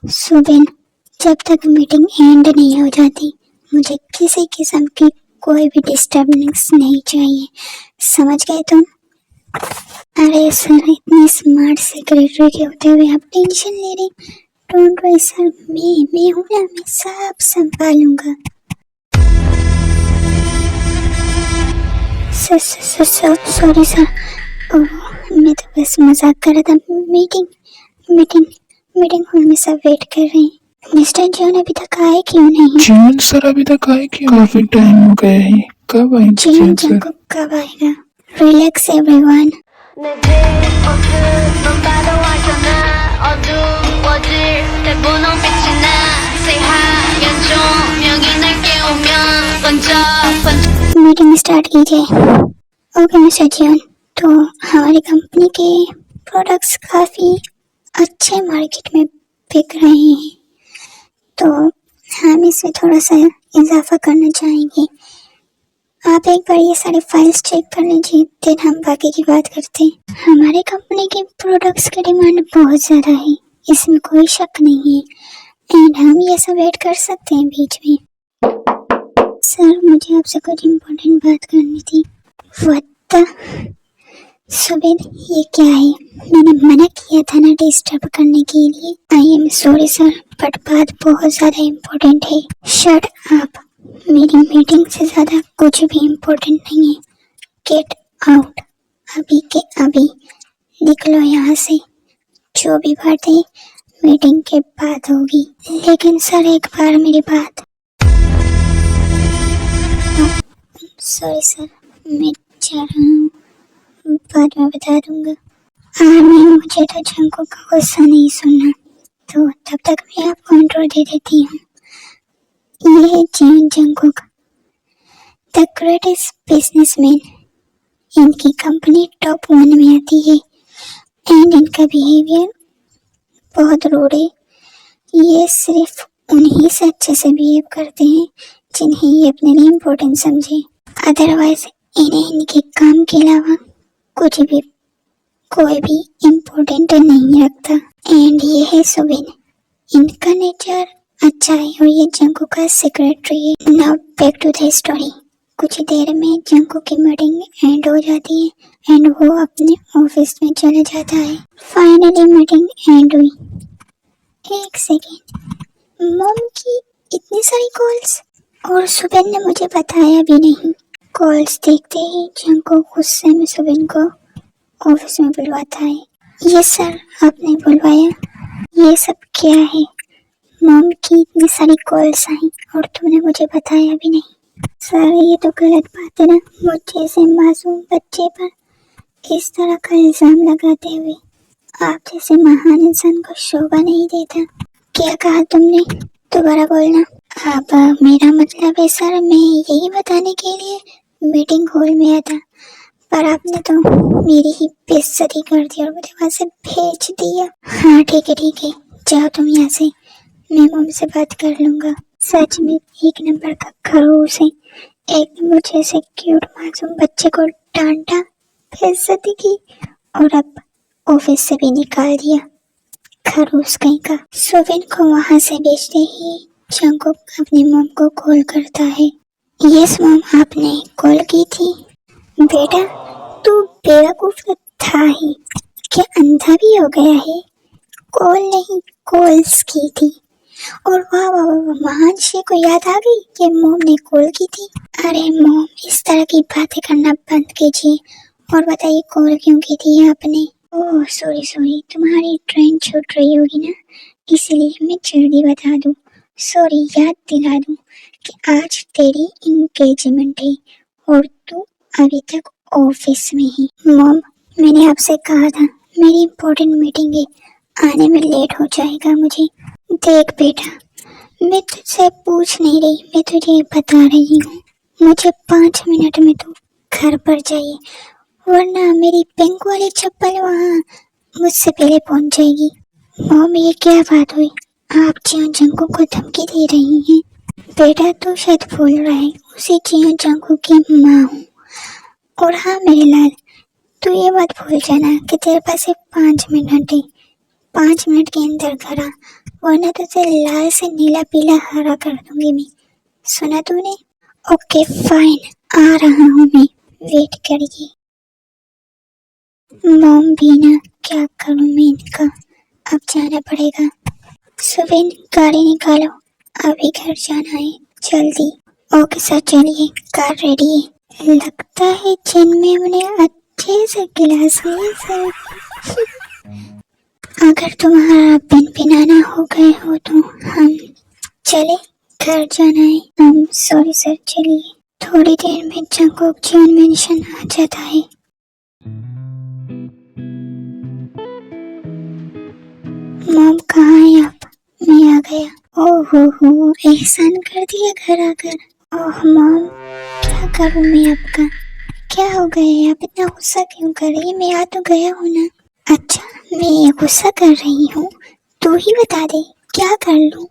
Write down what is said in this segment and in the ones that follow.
सुबिन, जब तक meeting and नहीं हो जाती मुझे किसी किस्म की कोई भी डिस्टर्बेंस नहीं चाहिए, समझ गए तुम? अरे सर, इतने स्मार्ट सेक्रेटरी के होते हुए आप टेंशन ले रहे? डोंट वरी सर, मैं हूँ ना, मैं सब संभालूंगा। सॉरी सर, मैं तो बस मजाक कर रहा था। मीटिंग हॉल में सब वेट कर रहे हैं। मिस्टर जॉन अभी तक आए क्यों नहीं? जॉन सर अभी तक आए क्यों? काफी टाइम हो गया है, कब आएंगे जॉन सर? कब आएगा? Relax everyone. मीटिंग स्टार्ट कीजिए। ओके मिस्टर जॉन, तो हमारी कंपनी के प्रोडक्ट्स काफ़ी अच्छे मार्केट में बिक रहे हैं, तो हम इसमें थोड़ा सा इजाफा करना चाहेंगे। आप एक बार ये सारे फाइल्स चेक कर लीजिए, फिर हम बाकी की बात करते हैं। हमारे कंपनी के प्रोडक्ट्स की डिमांड बहुत ज़्यादा है, इसमें कोई शक नहीं है, एंड हम ये सब ऐड कर सकते हैं बीच में। सर, मुझे आपसे कुछ इम्पोर्टेंट बात करनी थी। सुबिन, ये क्या है? मैंने मना किया था ना डिस्टर्ब करने के लिए। आई एम सॉरी सर, बट बात बहुत ज्यादा इम्पोर्टेंट है। शट अप, मेरी मीटिंग से ज्यादा कुछ भी इम्पोर्टेंट नहीं है। गेट आउट, अभी के अभी निकलो यहाँ से। जो भी बातें मीटिंग के बाद होगी। लेकिन सर, एक बार मेरी बात। सॉरी सर, मैं जा रहा हूँ, बाद में बता दूंगा। नहीं, मुझे तो जंको का गुस्सा नहीं सुनना, तो तब तक मैं आपको इंट्रो दे देती हूँ। ये है gene Jungkook, the greatest businessman. इनकी कंपनी टॉप 1 में आती है, एंड इनका बिहेवियर बहुत रूड है। ये सिर्फ उन्हीं से अच्छे से बिहेव करते हैं जिन्हें ये अपने लिए इम्पोर्टेंट समझे। अदरवाइज इन्हें इनके काम के अलावा कुछ भी कोई भी इम्पोर्टेंट नहीं रखता। एंड ये है सुबिन, इनका नेचर अच्छा है और ये जंको का सेक्रेटरी है। Now back to the story. कुछ देर में जंको की मीटिंग एंड हो जाती है एंड वो अपने ऑफिस में चला जाता है। फाइनली मीटिंग एंड हुई। एक सेकेंड, मॉम की इतनी सारी कॉल्स, और सुबिन ने मुझे बताया भी नहीं। कॉल्स देखते ही जंको गुस्से में सुबिन को ऑफिस में बुलवाता है। ये सर, आपने बुलवाया? ये सब क्या है? मॉम की इतनी सारी कॉल्स आई और तुमने मुझे बताया भी नहीं। सर, ये तो गलत बात है ना, मुझ जैसे मासूम बच्चे पर इस तरह का इल्जाम लगाते हुए। आप जैसे महान इंसान को शोभा नहीं देता। क्या कहा तुमने? दोबारा बोलना। अब मेरा मतलब है सर, मैं यही बताने के लिए मीटिंग हॉल में आया था, पर आपने तो मेरी ही बेइज्जती कर दी और मुझे वहाँ से भेज दिया। हाँ ठीक है, जाओ तुम यहाँ से, मैं मॉम से बात कर लूँगा। सच में एक नंबर का खड़ूस है, एक नंबर जैसे क्यूट मासूम बच्चे को डांटा, बेइज्जती की और अब ऑफिस से भी निकाल दिया। खड़ूस कहीं का। सुबिन को वहाँ से भेजते ही जंकुक अपनी मॉम को कॉल करता है। यस मॉम, आपने कॉल की थी? बेटा, तू बेवकूफ तो था ही, क्या अंधा भी हो गया है? कॉल नहीं, कॉल्स की थी। और वाह वाह वाह, महान श्री को याद आ गई कि मॉम ने कॉल की थी। अरे मॉम, इस तरह की बातें करना बंद कीजिए और बताइए कॉल क्यों की थी आपने? ओह सॉरी, तुम्हारी ट्रेन छूट रही होगी ना, इसीलिए मैं जल्दी बता दूं। सॉरी, याद दिला दूं कि आज तेरी इंगेजमेंट है और तू अभी तक ऑफिस में ही। मॉम, मैंने आपसे कहा था मेरी इम्पोर्टेंट मीटिंग है, आने में लेट हो जाएगा मुझे। देख बेटा, मैं तुझसे पूछ नहीं रही, मैं तुझे बता रही हूँ। मुझे 5 मिनट में तू घर पर चाहिए, वरना मेरी पिंक वाली चप्पल वहाँ मुझसे पहले पहुँच जाएगी। मॉम, ये क्या बात हुई? आप जियो जंकू को धमकी दे रही हैं? बेटा, तू शायद भूल रहा है, उसी जियो जंकू की माँ हूँ। और हाँ मेरे लाल, तू ये मत भूल जाना कि तेरे पास सिर्फ 5 मिनट है। 5 मिनट के अंदर घर आ, वरना तुझे लाल से नीला पीला हरा कर दूंगी मैं। सुना तूने? ओके फाइन, आ रहा हूँ मैं, वेट करिए। मॉम भी ना, क्या करूँ मैं इनका, अब जाना पड़ेगा। सुबिन गाड़ी निकालो, अभी घर जाना है, जल्दी। ओके सर चलिए, कार रेडी है। लगता है जिन में उन्हें अच्छे से गिलास है सर। अगर तुम्हारा पिनपिनाना हो गए हो तो हम चले, घर जाना है। सॉरी सर, चलिए। थोड़ी देर में जंगकुक जीवन मेंशन आ जाता है। मॉम कहाँ है आप? मैं आ गया। ओहो हो, एहसान कर दिया घर आकर। ओह मॉम, क्या करूँ मैं आपका? क्या हो गया है, आप इतना गुस्सा क्यों कर रही है? मैं आ तो गया हूँ ना। अच्छा, मैं ये गुस्सा कर रही हूँ, तू ही बता दे क्या कर लूँ?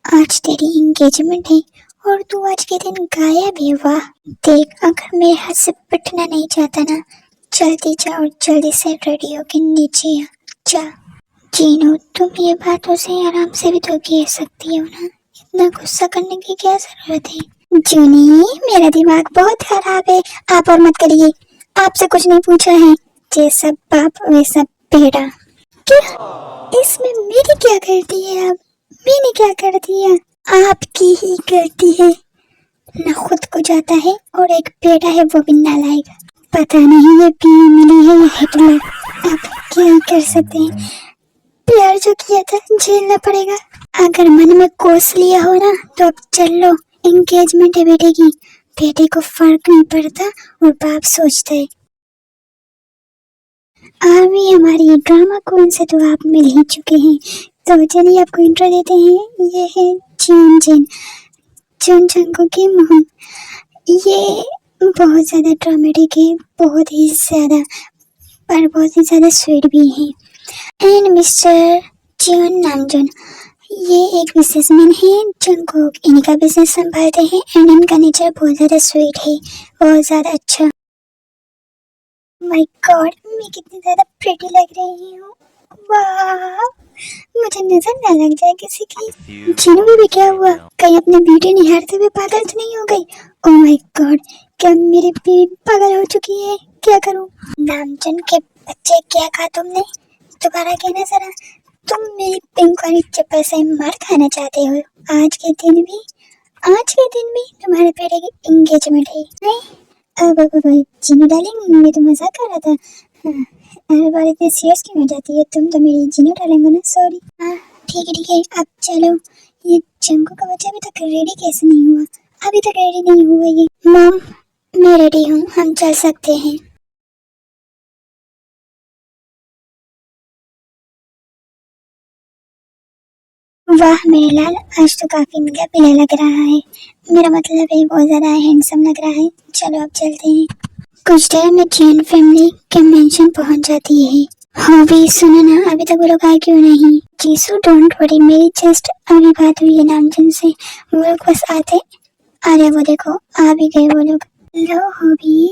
आज तेरी एंगेजमेंट है और तू आज के दिन गायब है। वाह, देख अगर मेरे हाथ से पिटना नहीं चाहता ना, जल्दी जा और जल्दी से रेडी होके नीचे आ जा। जीनू, तुम ये बातों से आराम से भी तो कह सकती हो ना, इतना गुस्सा करने की क्या जरूरत है? जूनी, मेरा दिमाग बहुत खराब है, आप और मत करिए, आपसे कुछ नहीं पूछा है। जैसा बाप वैसा बेटा। क्या इसमें मेरी क्या गलती है? अब मैंने क्या कर दिया? आपकी ही गलती है, ना खुद को जाता है और एक बेटा है वो भी नालायक। पता नहीं ये पीयू मिली है या हिटलर, अब क्या कर सकते हैं? प्यार जो किया था झेलना पड़ेगा। अगर मन में कोस लिया हो ना तो अब चल लो, एंगेजमेंट है बेटे की। बेटे को फर्क नहीं पड़ता और बाप सोचता है। आर्मी हमारी ड्रामा क्वीन से तो आप मिल ही चुके हैं, तो चलिए आपको इंट्रो देते हैं। ये है जून जिन, जून जंगकुक की मोम। ये बहुत ज़्यादा ड्रामेटिक है, बहुत ही ज़्यादा, पर बहुत ही ज़्यादा स्वीट भी है। एंड मिस्टर जीवन नामजून, ये एक बिजनेसमैन है। जंगकुक इनका बिजनेस संभालते हैं एंड इनका नेचर बहुत ज़्यादा स्वीट है, बहुत ज़्यादा अच्छा। माय गॉड, मैं कितनी ज़्यादा प्रिटी लग रही हूँ। वाह, मुझे नजर ना लग जाए किसी की। जीनू भी क्या हुआ, कहीं अपने ब्यूटी निहारते हुए पागल तो नहीं हो गई? ओह माय गॉड, क्या मेरी बीवी पागल हो चुकी है? क्या करूं? नामजन के बच्चे, क्या कहा तुमने? दोबारा कहना जरा। तुम मेरी पिंक वाली चप्पल से मार खाना चाहते हो? आज के दिन भी, आज के दिन भी तुम्हारे बेटे की एंगेजमेंट है? नहीं, अब जीनू डार्लिंग, मैं तो मजाक कर रहा था। हाँ, हर बार इतने सीरियस क्यों हो जाती है? तुम तो मेरी जीनू डालेंगे ना, सॉरी। हाँ ठीक है, अब चलो। ये जंगकुक का बच्चा अभी तक रेडी कैसे नहीं हुआ? अभी तक रेडी नहीं हुआ ये। मॉम, मैं रेडी हूँ, हम चल सकते हैं। वाह मेरे लाल, आज तो काफी मिला पिला लग रहा है। मेरा मतलब है बहुत ज्यादा हैंडसम लग रहा है। चलो अब चलते हैं। कुछ देर में जैन फैमिली के मेंशन पहुंच जाती है। हाँ भी सुनो ना, अभी तक वो लोग आए क्यों नहीं? जीसू डोंट वरी, मेरी जस्ट अभी बात हुई है नामजन से, वो लोग बस आते। अरे वो देखो आ भी गए वो लोग। लो हॉबी,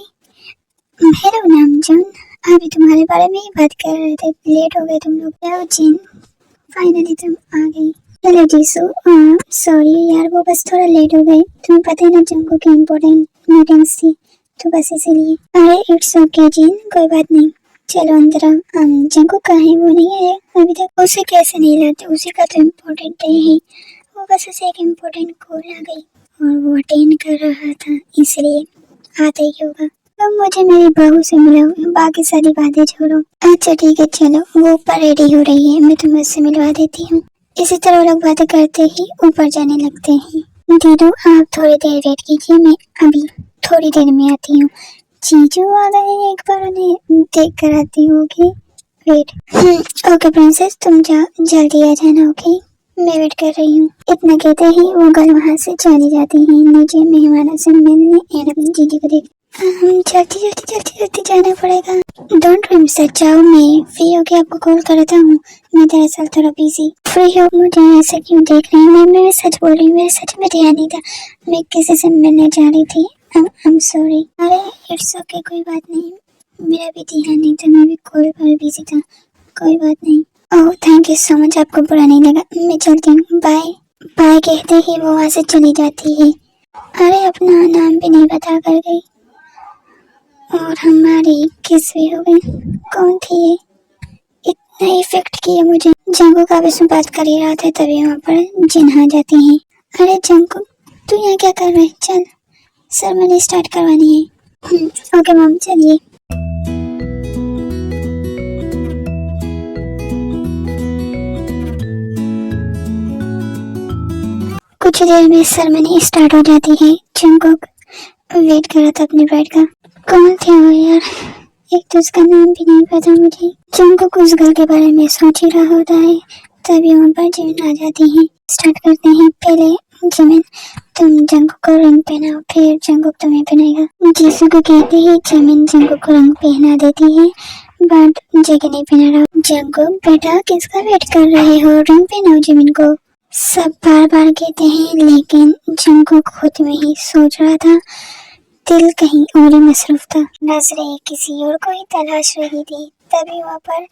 हेलो नामजन, अभी तुम्हारे बारे में ही बात कर रहे थे, लेट हो गए तुम लोग। हेलो जिन, फाइनली तुम आ गई। हेलो जीसू, सॉरी यार, वो बस थोड़ा लेट हो गए, तुम्हें पता है ना जंगकुक की इम्पोर्टेंट मीटिंग्स थी, तो बस इसीलिए। अरे इट्स ओके जिन, कोई बात नहीं, चलो अंदर आओ। जंगकुक कहाँ है? वो नहीं आया अभी तक। उसे कैसे नहीं लाते, उसी का तो इम्पोर्टेंट डे है। वो बस उसे एक इम्पोर्टेंट कॉल आ गई और वो अटेंड कर रहा था, इसलिए आता ही होगा। तो मुझे मेरी बहू से मिलो, बाकी सारी बातें छोड़ो। अच्छा ठीक है चलो, वो ऊपर रेडी हो रही है, मैं तुम्हें उससे मिलवा देती हूँ। इसी तरह लोग बातें करते ही ऊपर जाने लगते हैं। दीदू आप थोड़ी देर वेट कीजिए, मैं अभी थोड़ी देर में आती हूँ। जीजू आ गए, एक बार उन्हें देख कर आती होगी। वेट, ओके प्रिंसेस, तुम जाओ, जल्दी आ जाना। ओके, मैं वेट कर रही हूँ। इतना कहते ही वो गर्ल वहाँ से चली जाती है नीचे मेहमानों से मिलने एंड अपनी जीजी को देख। जल्दी जल्दी जल्दी जल्दी जाना पड़ेगा। डोंट वरी मिस्टर, जाओ, मैं फ्री होके आपको कॉल करता हूँ। मैं दरअसल थोड़ा बिजी। फ्री हो, मुझे ऐसे क्यों देख रही हैं? मैं सच बोल रही हूँ, मेरे सच में ध्यान नहीं था, मैं किसी से मिलने जा रही थी। I'm sorry। अरे इट्स ओके, कोई बात नहीं, मेरा भी ध्यान नहीं था, मैं भी कॉल पर बिजी था, कोई बात नहीं। Oh thank you so much, आपको बुरा नहीं लगा, मैं चलती हूँ, बाय। बाय कहते ही वो वहाँ से चली जाती है। अरे अपना नाम भी नहीं बता कर गई और हमारी किस भी हो गई। कौन थी ये, इतना इफेक्ट किया मुझे। जंगकुक आपस में बात कर ही रहा था तभी वहाँ पर जिन आ जाती है। अरे जंगकुक तू यहाँ क्या कर रहे, चल सेरेमनी स्टार्ट करवानी है। ओके मॉम चलिए। कुछ देर में सेरेमनी स्टार्ट हो जाती है। जंगकुक वेट कर रहा था अपनी ब्राइड का। कौन थे वो यार, एक तो उसका नाम भी नहीं पता मुझे। जंगकुक उस घर के बारे में सोच ही रहा होता है तभी वहाँ पर जिमिन आ जाती है। स्टार्ट करते हैं। पहले जिमिन तुम जंगकुक को रंग पहनाओ, फिर जंगकुक तुम्हें पहनाएगा। जीसू को कहते ही जिमिन जंगकुक को रंग पहना देती है बट जेके नहीं पहना रहा। जंगकुक बेटा किसका वेट कर रहे हो, रंग पहनाओ जिमिन को। सब बार बार कहते हैं लेकिन जंगकुक खुद में ही सोच रहा था, दिल कहीं और ही मसरूफ था। नजरें किसी और को ही तलाश रही थी तभी वहाँ पर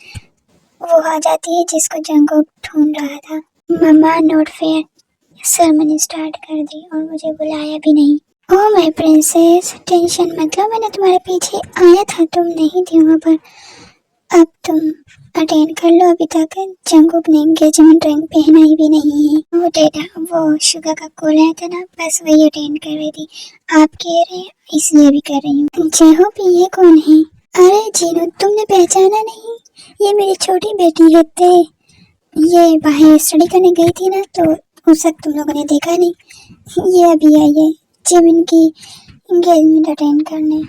वो आ जाती है जिसको जंगकुक ढूंढ रहा था। मम्मा नोट फेयर, सेरेमनी स्टार्ट कर दी और मुझे बुलाया भी नहीं। ओह माय प्रिंसेस टेंशन मत लो, मैंने तुम्हारे पीछे आया था, तुम नहीं थी वहाँ पर। अब तुम अटेंड कर लो, अभी तक जंगकुक ने एंगेजमेंट रिंग पहनाई भी नहीं है। वो डेटा वो शुगा का कॉल आया था ना, बस वही अटेंड कर रही थी। आप कह रहे हैं इसलिए भी कर रही हूँ। जेहोप ये कौन है? अरे जीनू तुमने पहचाना नहीं, ये मेरी छोटी बेटी है ते। ये बाहर स्टडी करने गई थी ना तो उस वक्त तुम लोगों ने देखा नहीं, ये अभी आई है जिमिन की एंगेजमेंट अटेंड करने।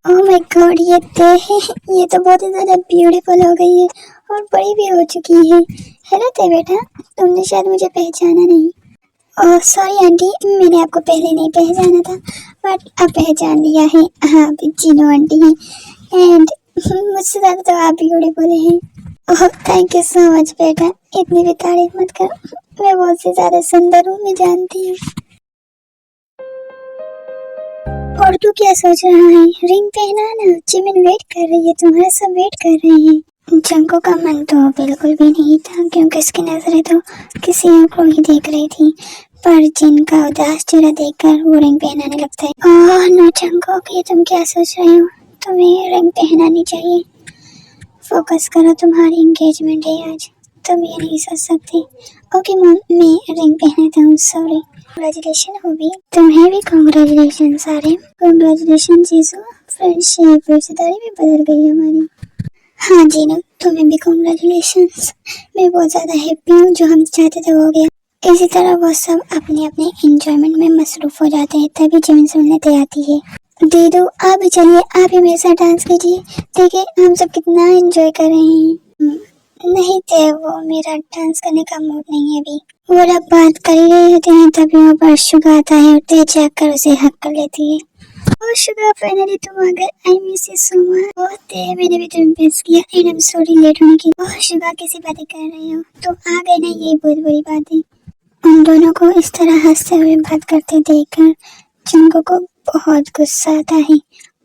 ओह माय गॉड ये ते है, ये तो बहुत ही ज्यादा ब्यूटीफुल हो गई है और बड़ी भी हो चुकी है। हेलो ते बेटा, तुमने शायद मुझे पहचाना नहीं। ओह सॉरी आंटी, मैंने आपको पहले नहीं पहचाना था बट अब पहचान लिया है। हाँ जीनू आंटी हैं एंड मुझसे ज्यादा तो आप ब्यूटीफुल हैं। Oh thank you so much बेटा, इतनी भी तारीफ मत करो, मैं बहुत से ज्यादा सुंदर हूँ, मैं जानती हूँ। और तू क्या सोच रहा है, रिंग पहना ना, जिमिन वेट कर रही है, तुम्हारे सब वेट कर रहे हैं। जंगकुक का मन तो बिल्कुल भी नहीं था क्योंकि उसकी नजरें तो किसी और को ही देख रही थी, पर जिनका उदास चेहरा देखकर वो रिंग पहनाने लगता है। ओह नो जंगकुक, ये तुम क्या सोच रहे हो, तुम्हें रिंग पहनानी चाहिए। फोकस करो, तुम्हारी एंगेजमेंट है आज, तुम ये नहीं सोच सकती। ओके मॉम मैं रिंग पहनाता हूँ, सॉरी। कांग्रेचुलेशन होगी, तुम्हें भी कांग्रेचुलेशन सारे। कांग्रेचुलेशन जीजू, फ्रेंडशिप रिश्तेदारी भी बदल गई हमारी। हाँ जीनू तुम्हें भी कांग्रेचुलेशन, मैं बहुत ज्यादा हैप्पी हूँ, जो हम चाहते थे वो हो गया। इसी तरह वो सब अपने अपने एंजॉयमेंट में मसरूफ हो जाते हैं तभी जिमिन सुनने तक आती है। दीदू आप भी चलिए, आप ही मेरे साथ डांस कीजिए, देखिए हम सब कितना एंजॉय कर रहे हैं। नहीं थे, वो मेरा डांस करने का मूड नहीं है अभी। वो लोग बात कर ही रहे होते हैं तभी वहाँ पर शुगा आता है और तेज जाकर उसे हक कर लेती है। ओह शुगा फाइनली तुम आ गए, I miss you so much. Oh ते मैंने भी तुम्हें मिस किया and I am sorry late होने की। ओह शुगा कैसी बातें कर रहे हो, तुम आ गए ना, ये बहुत बड़ी बात है। उन दोनों को इस तरह हंसते हुए बात करते देखकर जंगकुक को बहुत गुस्सा आता है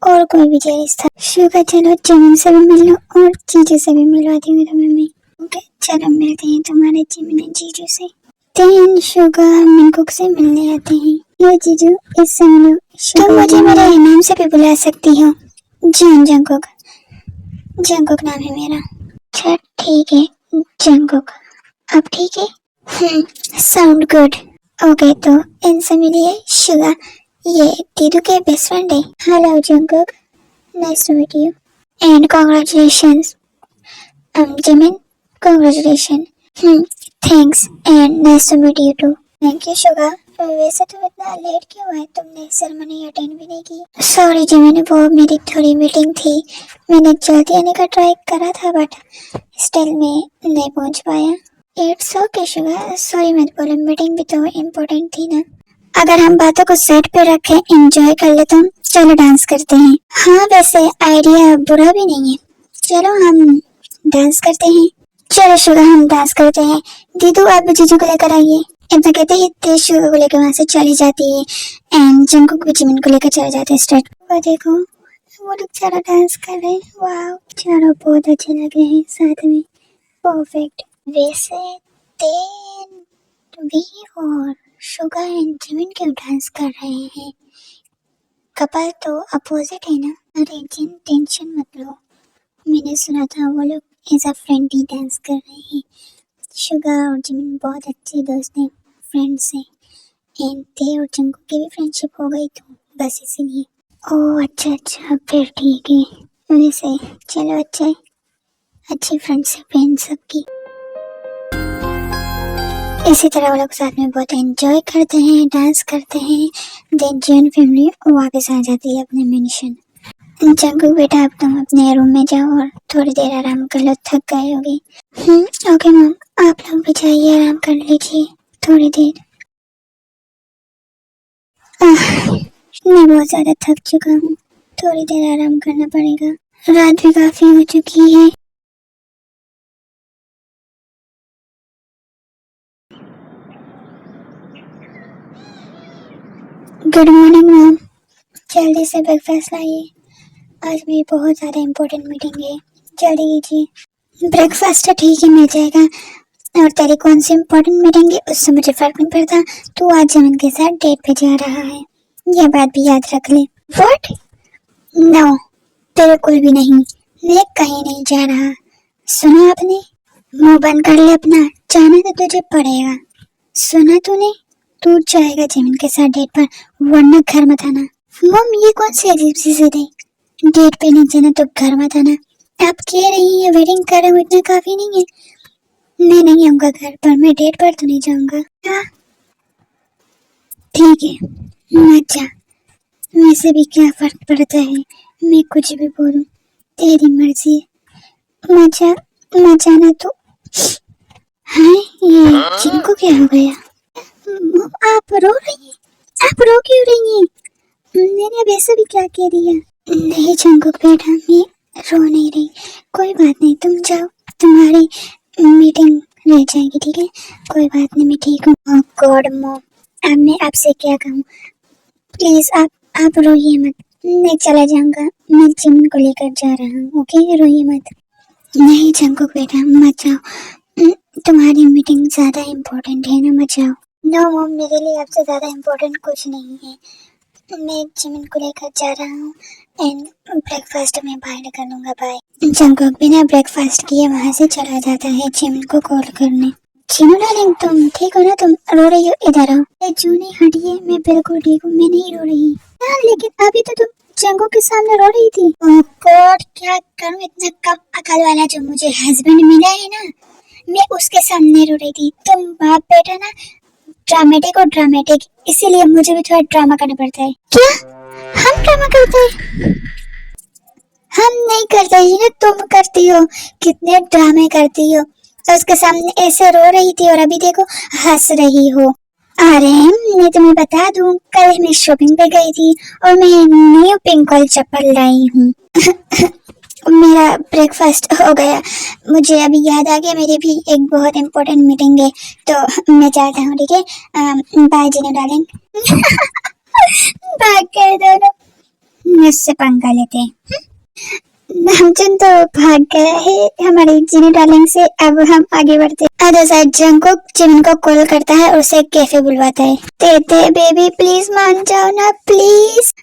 और कोई भी जेलिस था। शुगा चलो जिमिन से भी मिल लो और जीजू से भी मिलवाती हूँ तुम्हें मैं। ओके चलो मिलते हैं तुम्हारे जिमिन एंड जीजू से। तेन शुगा मिनकुक से मिलने आते हैं। ये जीजू इससे मिलो, तुम मुझे मेरे नाम से भी बुला सकती हो। जी जंगकुक, जंगकुक नाम है मेरा। अच्छा ठीक है जंगकुक, अब ठीक है। Sound good. ओके तो इनसे मिलिए शुगा, ये दीदू के बेस्ट फ्रेंड है। Hello Jungkook, nice to meet you and congratulations. Jimin congratulation. Thanks and nice to meet you too. Thank you Suga, वैसे तुम इतना लेट क्यों आए, तुमने सेरेमनी अटेंड भी नहीं की। सॉरी जिमिन, वो मेरी थोड़ी मीटिंग थी, मैंने जल्दी आने का ट्राई करा था बट स्टिल मैं नहीं पहुंच पाया। इट्स ओके शुगा, सॉरी मत बोलो, मीटिंग भी तो इम्पोर्टेंट थी ना। अगर हम बातों को सेट पे रखें, एंजॉय कर ले तो चलो डांस करते हैं। हाँ वैसे आइडिया बुरा भी नहीं है, चलो हम डांस करते हैं। चलो शुगा हम डांस करते हैं। दीदू आप जीजू को लेकर आइए। इतना कहते ही तेज शुगा को लेकर वहाँ से चली जाती है एंड जंगकुक भी जिमिन को लेकर चले जाते हैं। स्टार्ट देखो वो लोग चारों डांस कर रहे हैं, वाह चारों बहुत अच्छे लग रहे हैं साथ में, परफेक्ट। वैसे भी और शुगा एंड जिमिन क्यों डांस कर रहे हैं? कपल तो अपोजिट है ना। अरे जिन टेंशन मत लो, मैंने सुना था वो लोग एज अ फ्रेंडली डांस कर रहे हैं। शुगा और जिमिन बहुत अच्छे दोस्त हैं, फ्रेंड्स हैं। एंड ते और जंगकुक की भी फ्रेंडशिप हो गई तो बस इसीलिए। ओह अच्छा फिर ठीक है। वैसे चलो अच्छा है, अच्छी फ्रेंडशिप है इन सबकी। इसी तरह वो लोग साथ में बहुत एंजॉय करते हैं, डांस करते हैं। देन जिन फैमिली वापस आ जाती है अपने मेंशन। जंगकुक बेटा अब तुम अपने रूम में जाओ और थोड़ी देर आराम कर लो, थक गए होगे। ओके मम, आप लोग भी जाइए आराम कर लीजिए थोड़ी देर। मैं बहुत ज्यादा थक चुका हूँ, थोड़ी देर आराम करना पड़ेगा, रात भी काफी हो चुकी है। गुड मॉर्निंग मैम, जल्दी से ब्रेकफास्ट लाइए, आज मेरी बहुत ज़्यादा इम्पोर्टेंट मीटिंग है, जल्दी कीजिए। ब्रेकफास्ट तो ठीक है मिल जाएगा, और तेरी कौन सी इम्पोर्टेंट मीटिंग है उससे मुझे फर्क नहीं पड़ता। तू आज जमन के साथ डेट पे जा रहा है, यह बात भी याद रख ले। व्हाट? नो, बिल्कुल भी नहीं, मैं कहीं नहीं जा रहा। सुना आपने? मुंह बंद कर ले अपना, जाना तो तुझे पड़ेगा। सुना तूने? तू जाएगा जिमिन के साथ डेट पर, वरना घर मत आना। मम ये कौन सी अजीब सी जिद है? डेट पे नहीं जाना तो घर मत आना। आप कह रही हैं वेडिंग कर रहा हूँ, इतना काफी नहीं है? मैं नहीं आऊंगा घर पर, मैं डेट पर तो नहीं जाऊंगा। हाँ ठीक है, मत जा, वैसे भी क्या फर्क पड़ता है, मैं कुछ भी बोलूं, तेरी मर्जी है। मत जाना तो। हाँ ये जिनको क्या हो गया? आप रो रही हैं? आप रो क्यों रही हैं? मैंने अब ऐसे भी क्या कह दिया? नहीं जंकुक बेटा, मैं रो नहीं रही, कोई बात नहीं, तुम जाओ, तुम्हारी मीटिंग रह जाएगी, ठीक है, कोई बात नहीं, मैं ठीक हूँ। ओह गॉड मॉम, अब मैं आपसे क्या कहूँ, प्लीज आप रोइए मत, मैं चला जाऊंगा, मैं जिमिन को लेकर जा रहा हूँ, ओके, रोइए मत। नहीं जंकुक बेटा मत जाओ, तुम्हारी मीटिंग ज्यादा इम्पोर्टेंट है ना, मत जाओ। नो मॉम, मेरे लिए आपसे ज्यादा इम्पोर्टेंट कुछ नहीं है, मैं जिमिन को लेकर जा रहा हूँ एंड ब्रेकफास्ट में बाहर कर लूंगा, बाय। जंकुक बिना ब्रेकफास्ट किए वहाँ से चला जाता है जिमिन को कॉल करने। जिमिन डार्लिंग तुम ठीक हो ना? तुम रो रही हो, इधर आओ। जूनी हटिए, मैं बिल्कुल ठीक हूँ, मैं नहीं रो रही। हाँ लेकिन अभी तो तुम जंकुक के सामने रो रही थी। ओह गॉड, क्या करूँ, इतना कम अकल वाला जो मुझे हस्बैंड मिला है ना, मैं उसके सामने रो रही थी। तुम बाप बेटा ना ड्रामेटिक और ड्रामेटिक, इसीलिए मुझे भी थोड़ा ड्रामा करना पड़ता है। क्या हम ड्रामा करते हैं? हम नहीं करते, ये तुम करती हो, कितने ड्रामे करती हो। तो उसके सामने ऐसे रो रही थी और अभी देखो हंस रही हो। अरे मैं तुम्हें बता दूं, कल मैं शॉपिंग पे गई थी और मैं न्यू पिंक कलर चप्पल लाई हूँ। मेरा ब्रेकफास्ट हो गया, मुझे अभी याद आ गया मेरी भी एक बहुत इम्पोर्टेंट मीटिंग है, तो मैं जाता हूँ, ठीक है, बाय जीनू डार्लिंग। भाग गए दोनों, मुझसे पंगा लेते हैं। नामचुन तो भाग गया है हमारी जीनू डार्लिंग से, अब हम आगे बढ़ते हैं। अदर साइड जंकुक जिमिन को कॉल करता है और उसे कैफे बुलवाता है। तेते बेबी प्लीज मान जाओ ना प्लीज।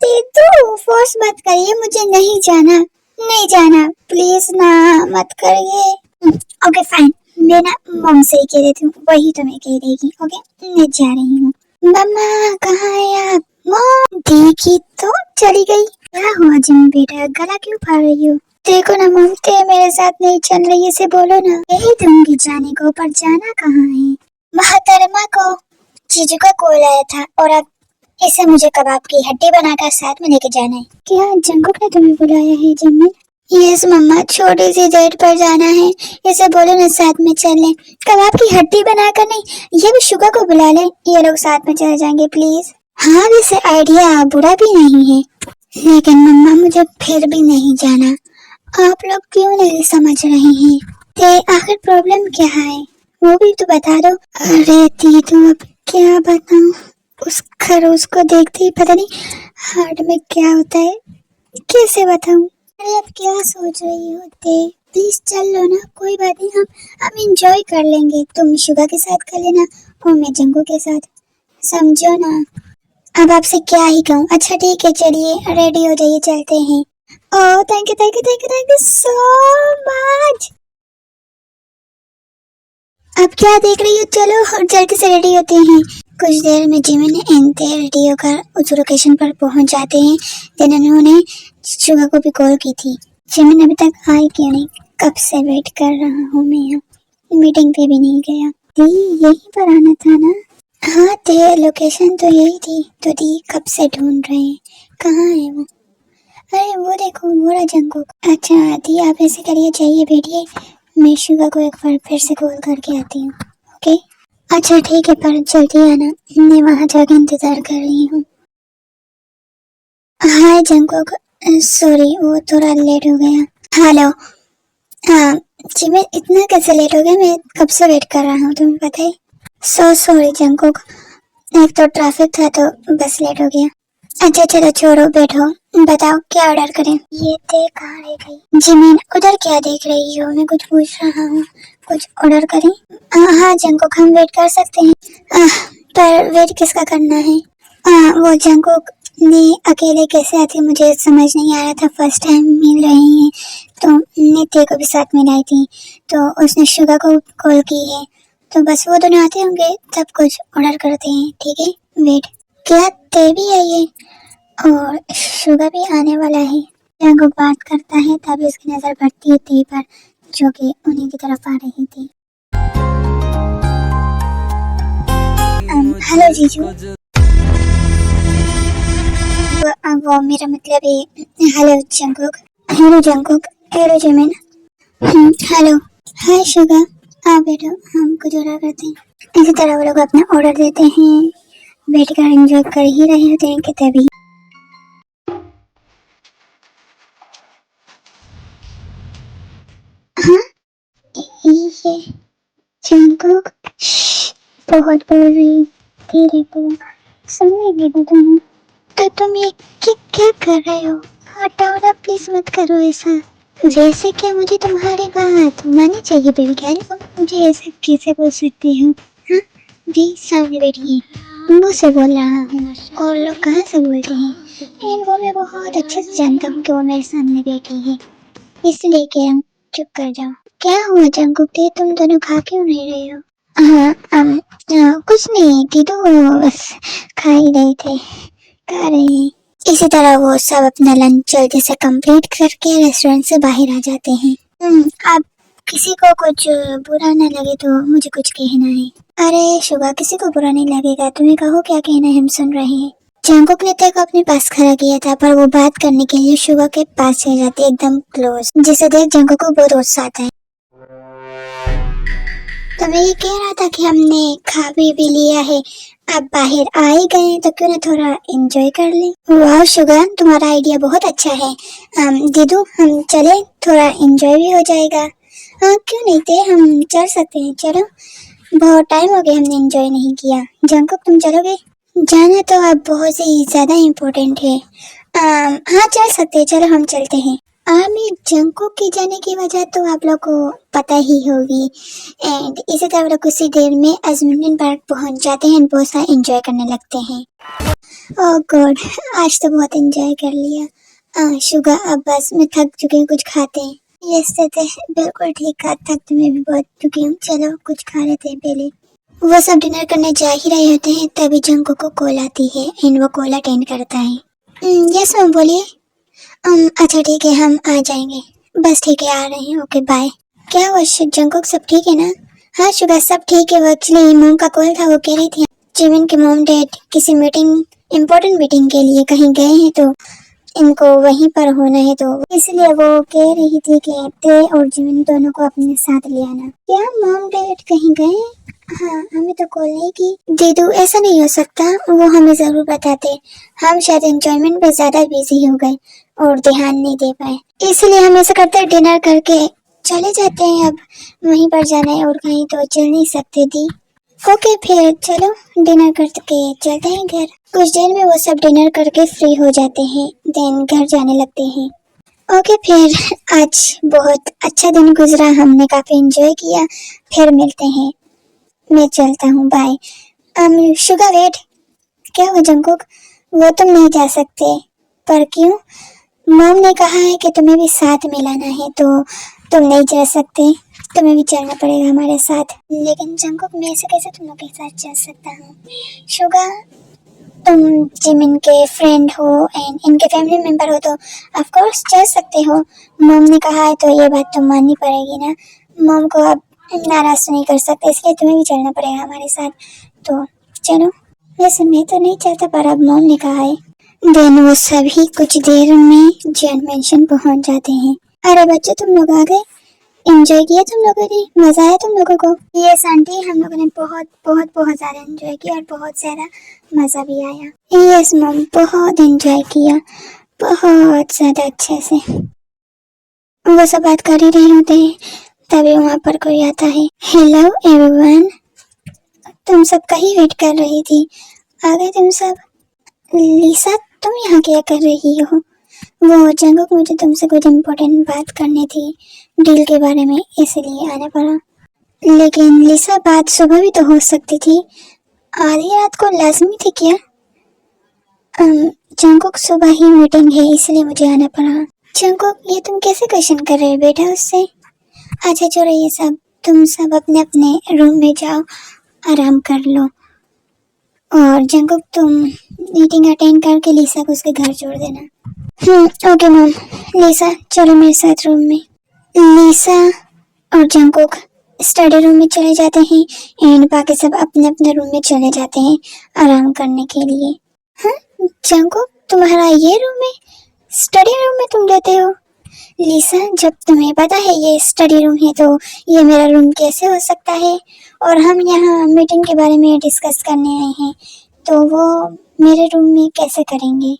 तेतू फोर्स मत करिए, मुझे नहीं जाना, नहीं जाना प्लीज ना, मत करिए। ओके फाइन, मैं ना मॉम से ही कह देती हूँ, वही तुम्हें कह देगी, ओके मैं जा रही हूँ। मम्मा कहाँ है आप? मॉम देखी तो चली गई। क्या हुआ जिमिन बेटा, गला क्यों फाड़ रही हो? देखो ना मॉम, ते मेरे साथ नहीं चल रही, इसे बोलो ना। यही दूंगी जाने को, पर जाना कहाँ है? महतरमा को जीजू का कॉल आया था और अब इसे मुझे कबाब की हड्डी बनाकर साथ में लेके जाना है। क्या जंकुक ने तुम्हें बुलाया है जिमिन? यस मम्मा, छोटी सी डेट पर जाना है, इसे बोलो ना साथ में चले। कबाब की हड्डी बनाकर नहीं, ये भी शुगा को बुला ले, ये लोग साथ में चले जाएंगे प्लीज। हाँ वैसे आइडिया बुरा भी नहीं है, लेकिन मम्मा मुझे फिर भी नहीं जाना। आप लोग क्यों नहीं समझ रहे हैं? ते आखिर प्रॉब्लम क्या है वो भी तो बता दो। अरे दीदू अब क्या बताऊं, उस खरोश को देखते ही पता नहीं हार्ट में क्या होता है, कैसे बताऊं? अरे अब क्या सोच रही हो ते? प्लीज चल लो ना, कोई बात नहीं, हम इंजॉय कर लेंगे। तुम शुगा के साथ कर लेना और मैं जंगू के साथ, समझो ना। अब आपसे क्या ही कहूँ। अच्छा ठीक है, चलिए रेडी हो जाइए, चलते हैं। Oh thank you thank you thank you thank you so much. अब क्या देख रही हो, चलो और जल्दी से रेडी होते हैं। कुछ देर में जिमिन एंते रेडी होकर उस लोकेशन पर पहुंच जाते हैं जिन्होंने उन्होंने शुगा को भी कॉल की थी। जिमिन अभी तक आई क्यों नहीं, कब से वेट कर रहा हूँ मैं यहाँ, मीटिंग पे भी नहीं गया। दी यहीं पर आना था ना। हाँ थे, लोकेशन तो यही थी, तो दी कब से ढूंढ रहे हैं, कहाँ है वो। अरे वो देखो, वो रहा जंगकुक। अच्छा दी आप ऐसे करिए, चाहिए बैठिए, मैं शुगा को एक बार फिर से कॉल करके आती हूँ। ओके अच्छा ठीक है, पर जल्दी आना, मैं वहाँ जाकर इंतजार कर रही हूँ। हाय जंगकुक, सॉरी वो थोड़ा लेट हो गया। हेलो। हाँ जी, मैं इतना कैसे लेट हो गया, मैं कब से वेट कर रहा हूँ, तुम्हें पता है। सो सॉरी जंगकुक, एक तो ट्रैफिक था तो बस लेट हो गया। अच्छा चलो छोड़ो, बैठो, बताओ क्या ऑर्डर करें। ये देख कहाँ रह गई जिमिन, उधर क्या देख रही हो, मैं कुछ पूछ रहा हूँ, कुछ ऑर्डर करें। हाँ जंगकुक हम वेट कर सकते हैं। पर वेट किसका करना है। वो जंगकुक ने अकेले कैसे आती मुझे समझ नहीं आ रहा था, फर्स्ट टाइम मिल रही हैं तो नित्य को भी साथ मिलाई थी, तो उसने शुगा को कॉल की है, तो बस वो दोनों आते होंगे तब कुछ ऑर्डर करते हैं। ठीक है वेट, क्या ते भी आई है और शुगा भी आने वाला है। जंगू बात करता है तभी उसकी नजर पड़ती है ते पर, जो कि उन्हीं की तरफ आ रही थी। हेलो जीजू। वो मेरा मतलब है, hello Jungkook. Hello Jungkook, hello Jimin. Hello. Hi Suga, हाँ बेटो हम कुछ ऑर्डर करते हैं। इसी तरह वो लोग अपना ऑर्डर देते हैं, बैठ कर एंजॉय कर ही रहे होते हैं कि तभी हाँ ये जंगकुक बहुत बोल रही, धीरे बोल, सुनेगी तो तुम। तो तुम ये क्या कर रहे हो, हटाओ ना प्लीज, मत करो ऐसा। वैसे क्या मुझे तुम्हारी बात माननी चाहिए बेबी गर्ल, तुम मुझे ऐसे कैसे बोल सकती हो। हाँ जी सामने बैठिए, मुंह से बोल रहा हूँ, और लोग कहाँ से बोलते हैं, इनको मैं बहुत अच्छे से जानता हूँ कि वो मेरे सामने बैठी है, इसलिए कह रहा हूँ चुप कर जाओ। क्या हुआ जंगकुक, तुम दोनों खा क्यों नहीं रहे हो। हाँ कुछ नहीं दीदू, बस खा ही रहे थे, खा रहे हैं। इसी तरह वो सब अपना लंच जल्दी से कंप्लीट करके रेस्टोरेंट से बाहर आ जाते हैं। अब किसी को कुछ बुरा ना लगे तो मुझे कुछ कहना है। अरे शुगा किसी को बुरा नहीं लगेगा, तुम्हें कहो क्या कहना है, हम सुन रहे हैं। जंगकुक ने तेरे को अपने पास खड़ा किया था, पर वो बात करने के लिए शुगा के पास चले जाती है एकदम क्लोज, जिसे देख जंगकुक को बहुत गुस्सा आता है। तो मैं ये कह रहा था कि हमने खा भी लिया है, अब बाहर आ ही गए तो क्यों ना थोड़ा एंजॉय कर ले। वाह शुगर, तुम्हारा आइडिया बहुत अच्छा है। दीदू हम चले, थोड़ा एंजॉय भी हो जाएगा। हाँ क्यों नहीं थे, हम चल सकते हैं, चलो बहुत टाइम हो गया हमने एंजॉय नहीं किया। जंगकुक तुम चलोगे। जाना तो अब बहुत ही ज्यादा इम्पोर्टेंट है। हाँ चल सकते हैं, चलो हम चलते हैं। आमिर जंगकुक के जाने की वजह तो आप लोग को पता ही होगी, एंड इसी तरह लोग उसी देर में अजमुद्दीन पार्क पहुंच जाते हैं, बहुत सारा एंजॉय करने लगते हैं। ओह गॉड, आज तो बहुत एंजॉय कर लिया। शुगा अब बस मैं थक चुकी हूँ, कुछ खाते हैं। यस थे बिल्कुल ठीक कहा, थक तो मैं भी बहुत चुकी हूँ, चलो कुछ खा लेते हैं पहले। वो सब डिनर करने जा ही रहे होते हैं तभी जंगकुक को कॉल आती है एंड वो कॉल अटेंड करता है। यस मैम बोलिए। अच्छा ठीक है हम आ जाएंगे, बस ठीक है आ रहे हैं, ओके बाय। क्या हुआ जंगकुक, सब ठीक है ना। हाँ शुगर सब ठीक है, वो एक्चुअली मॉम का कॉल था, वो कह रही थी जिमिन के मॉम डैड किसी मीटिंग, इम्पोर्टेंट मीटिंग के लिए कहीं गए हैं तो इनको वहीं पर होना है, तो इसलिए वो कह रही थी कि ते और जिमिन दोनों को अपने साथ ले आना। क्या मॉम डैड कहीं गए। हाँ हमें तो कॉल नहीं की। दीदू ऐसा नहीं हो सकता, वो हमें जरूर बताते, हम शायद एंजॉयमेंट में ज्यादा बिजी हो गए और ध्यान नहीं दे पाए, इसलिए हम ऐसा करते डिनर करके चले जाते हैं। अब वहीं पर जाना है और कहीं तो चल नहीं सकते दी। ओके फिर चलो डिनर करके चलते हैं घर। कुछ देर में वो सब डिनर करके फ्री हो जाते हैं, देन घर जाने लगते हैं। ओके, फिर आज बहुत अच्छा दिन गुजरा, हमने काफी एंजॉय किया। फिर मिलते हैं, मैं चलता हूँ, बाय। शुगर वेट, क्या हुआ जंकुक? वो तुम नहीं जा सकते। पर क्यों? मॉम ने कहा है कि तुम्हें भी साथ में लाना है, तो तुम नहीं जा सकते, तुम्हें भी चलना पड़ेगा हमारे साथ। लेकिन जंकुक, मैं ऐसे कैसे तुम लोग के साथ चल सकता हूँ? शुगर, तुम जिमिन के फ्रेंड हो एंड इनके फैमिली मेंबर हो, तो ऑफ कोर्स चल सकते हो। मॉम ने कहा है तो ये बात तो माननी पड़ेगी ना। मॉम को अब नाराज तो नहीं कर सकते, इसलिए तुम्हें भी चलना पड़ेगा हमारे साथ। तो चलो। वैसे मैं तो नहीं चाहता, पर अब मॉम ने कहा है। देन वो सभी कुछ देर में जैन मेंशन पहुंच जाते हैं। अरे बच्चे, तुम लोग आ गए। एंजॉय किया तुम लोगों ने? मजा आया तुम लोगों को? यस आंटी, हम लोगों ने बहुत बहुत बहुत ज्यादा एंजॉय किया और बहुत ज्यादा मजा भी आया। यस मॉम, बहुत एंजॉय किया, बहुत ज्यादा अच्छे से। वो सब बात कर ही रहे होते हैं, तभी वहाँ पर कोई आता है। हेलो एवरीवन, तुम सब का ही वेट कर रही थी, आ गए तुम सब। लिसा, तुम यहाँ क्या कर रही हो? वो जंगुक, मुझे तुमसे कुछ इम्पोर्टेंट बात करनी थी डील के बारे में, इसलिए आना पड़ा। लेकिन लिसा, बात सुबह भी तो हो सकती थी, आधी रात को लाजमी थी क्या? जंगुक, सुबह ही मीटिंग है, इसलिए मुझे आना पड़ा। जंगुक, ये तुम कैसे क्वेश्चन कर रहे हो बेटा उससे? अच्छा छोड़ो ये सब, तुम सब अपने अपने रूम में जाओ, आराम कर लो। और जंगुक, तुम मीटिंग अटेंड करके लिसा को उसके घर छोड़ देना। Okay mom. लिसा, चलो मेरे साथ रूम में। लिसा और जंगुक स्टडी रूम में चले जाते हैं एंड बाकी सब अपने अपने रूम में चले जाते हैं आराम करने के लिए। हाँ जंगुक, तुम्हारा ये रूम है? स्टडी रूम में तुम रहते हो? लिसा, जब तुम्हें पता है ये स्टडी रूम है, तो ये मेरा रूम कैसे हो सकता है? और हम यहाँ मीटिंग के बारे में डिस्कस करने आए हैं, तो वो मेरे रूम में कैसे करेंगे?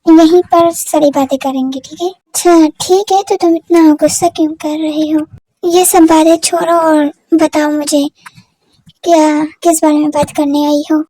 यहीं पर सारी बातें करेंगे, ठीक है? अच्छा ठीक है, तो तुम इतना गुस्सा क्यों कर रहे हो? ये सब बातें छोड़ो और बताओ मुझे, क्या किस बारे में बात करने आई हो?